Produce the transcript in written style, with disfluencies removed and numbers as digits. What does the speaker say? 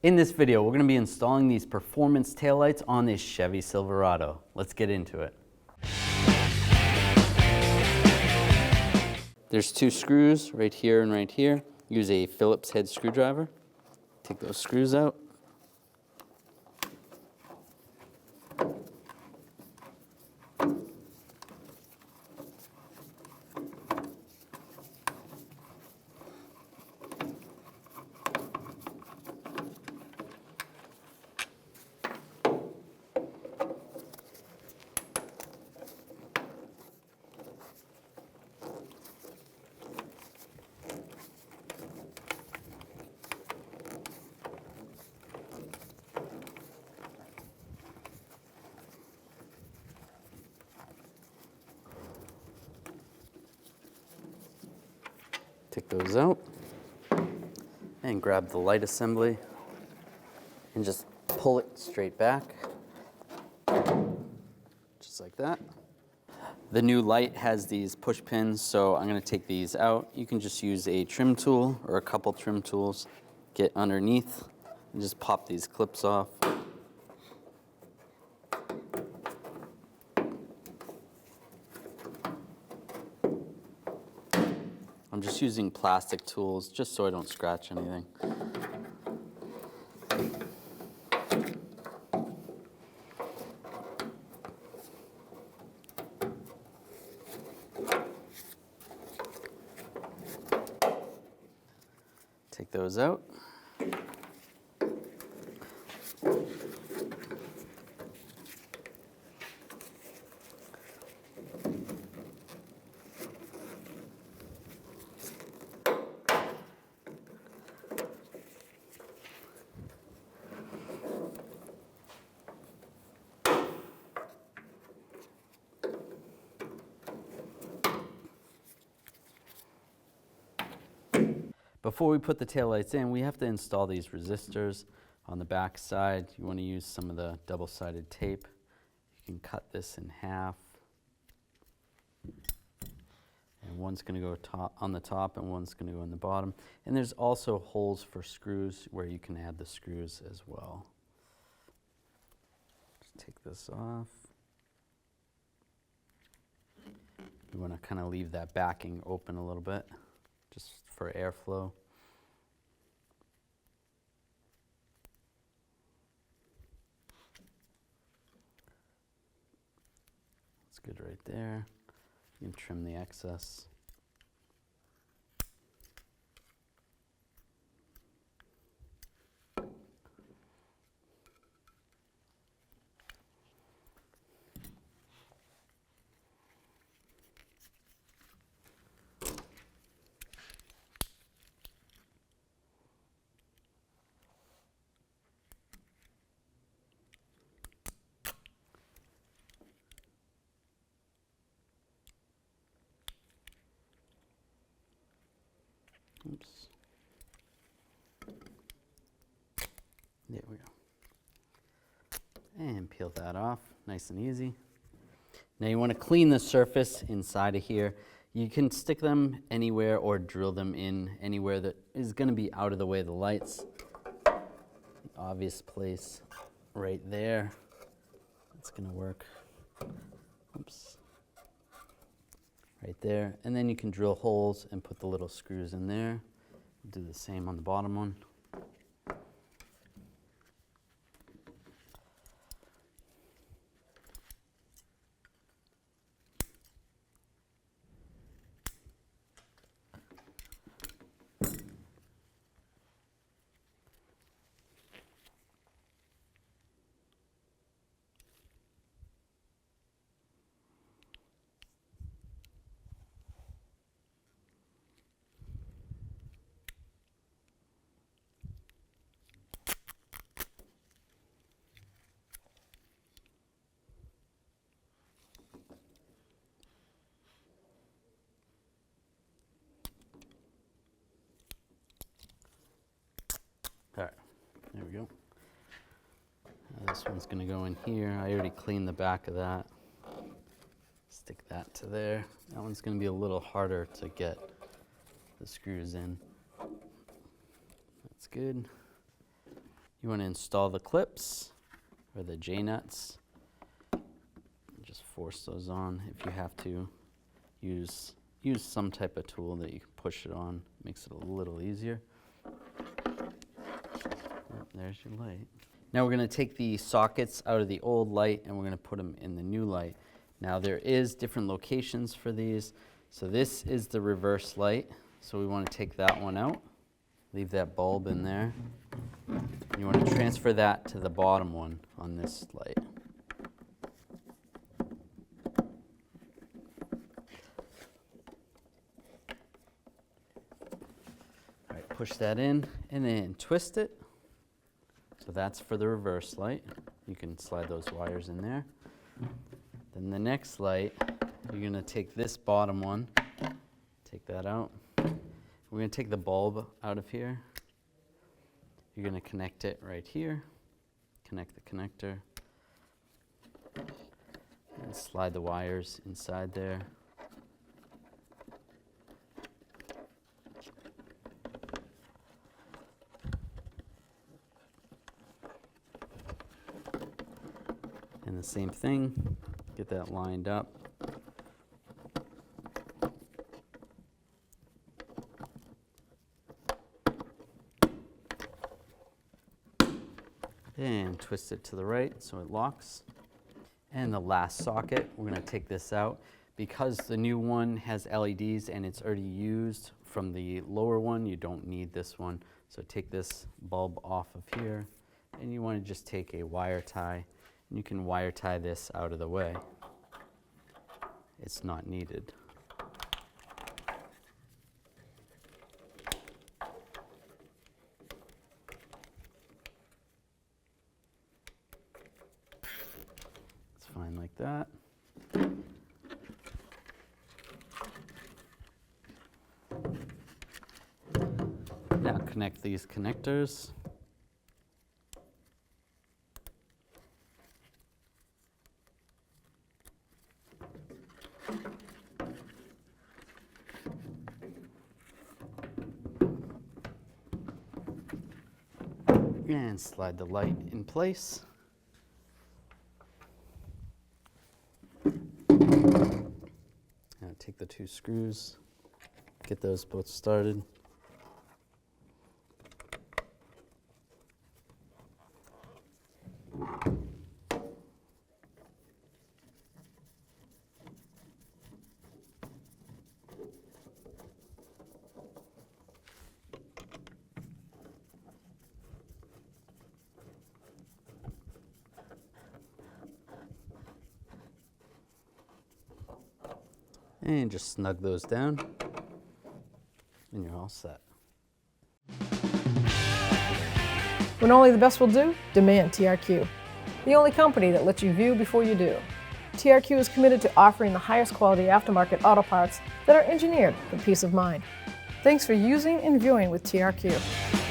In this video, we're going to be installing these performance taillights on this Chevy Silverado. Let's get into it. There's two screws right here and right here. Use a Phillips head screwdriver. Take those screws out. Take those out and grab the light assembly and just pull it straight back, just like that. The new light has these push pins, so I'm going to take these out. You can just use a trim tool or a couple trim tools, get underneath and just pop these clips off. I'm just using plastic tools just so I don't scratch anything. Take those out. Before we put the taillights in, we have to install these resistors on the back side. You want to use some of the double-sided tape. You can cut this in half. And one's going to go on the top and one's going to go on the bottom. And there's also holes for screws where you can add the screws as well. Just take this off. You want to kind of leave that backing open a little bit, just for airflow. That's good right there. You can trim the excess. Oops. There we go. And peel that off, nice and easy. Now you want to clean the surface inside of here. You can stick them anywhere or drill them in anywhere that is going to be out of the way of the lights. The obvious place right there. That's going to work. Oops. Right there, and then you can drill holes and put the little screws in there. Do the same on the bottom one. All right, there we go. Now this one's going to go in here. I already cleaned the back of that. Stick that to there. That one's going to be a little harder to get the screws in. That's good. You want to install the clips or the J-nuts. Just force those on. If you have to, use some type of tool that you can push it on. Makes it a little easier. There's your light. Now we're going to take the sockets out of the old light and we're going to put them in the new light. Now there is different locations for these. So this is the reverse light. So we want to take that one out. Leave that bulb in there. You want to transfer that to the bottom one on this light. All right, push that in and then twist it. So that's for the reverse light. You can slide those wires in there. Then the next light, you're going to take this bottom one, take that out. We're going to take the bulb out of here. You're going to connect it right here. Connect the connector. And slide the wires inside there. And the same thing, get that lined up. And twist it to the right so it locks. And the last socket, we're going to take this out. Because the new one has LEDs and it's already used from the lower one, you don't need this one. So take this bulb off of here, and you want to just take a wire tie. And you can wire tie this out of the way. It's not needed. It's fine like that. Now connect these connectors. And slide the light in place. Now take the two screws, get those both started. And just snug those down, and you're all set. When only the best will do, demand TRQ. The only company that lets you view before you do. TRQ is committed to offering the highest quality aftermarket auto parts that are engineered for peace of mind. Thanks for using and viewing with TRQ.